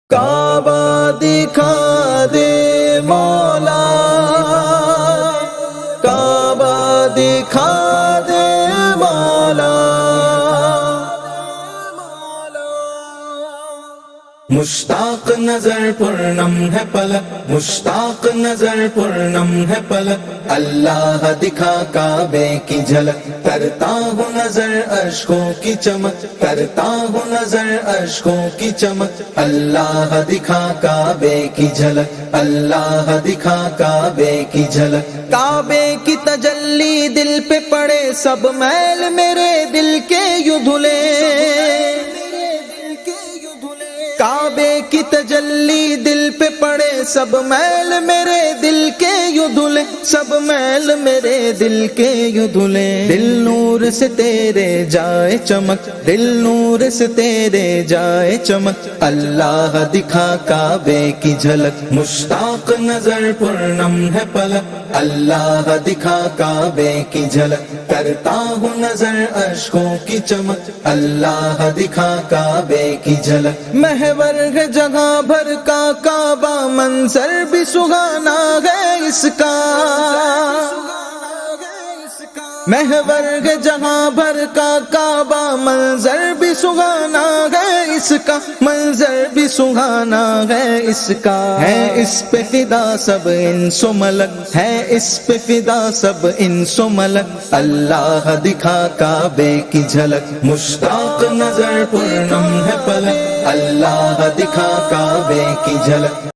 کعبہ دکھا دے مولا، کعبہ دکھا دے مولا، مشتاق نظر پرنم ہے پلک، مشتاق نظر پرنم ہے پلک، اللہ دکھا کعبے کی جھلک، کرتا ہوں نظر اشکوں کی چمک، کرتا ہوں نظر اشکوں کی چمک، اللہ دکھا کعبے کی جھلک، اللہ دکھا کعبے کی جھلک، کعبے کی تجلی دل پہ پڑے، سب میل میرے دل کے یوں دھلے، کعبے کی تجلی دل پہ پڑے، سب میل میرے دل کے یوں دھلے، سب میل میرے دل کے یوں دھلے، دل نور سے تیرے جائے چمک، دل نور سے تیرے جائے چمک، اللہ دکھا کعبے کی جھلک، مشتاق نظر پرنم ہے پلک، اللہ دکھا کعبے کی جھلک، کرتا ہوں نظر اشکوں کی چمک، اللہ دکھا کعبے کی جھلک، محور ہے جگہ بھر کا کعبہ، منظر بھی سہانا ہے اس کا، محور ہے جہاں بھر کا کعبہ، منظر بھی سہانا ہے اس کا، منظر بھی سہانا ہے اس کا، ہے اس پہ فدا سب انس و ملک، ہے اس پہ فدا سب انس و ملک، اللہ دکھا کعبے کی جھلک، مشتاق نظر پرنم ہے پلک، اللہ دکھا کعبے کی جھلک۔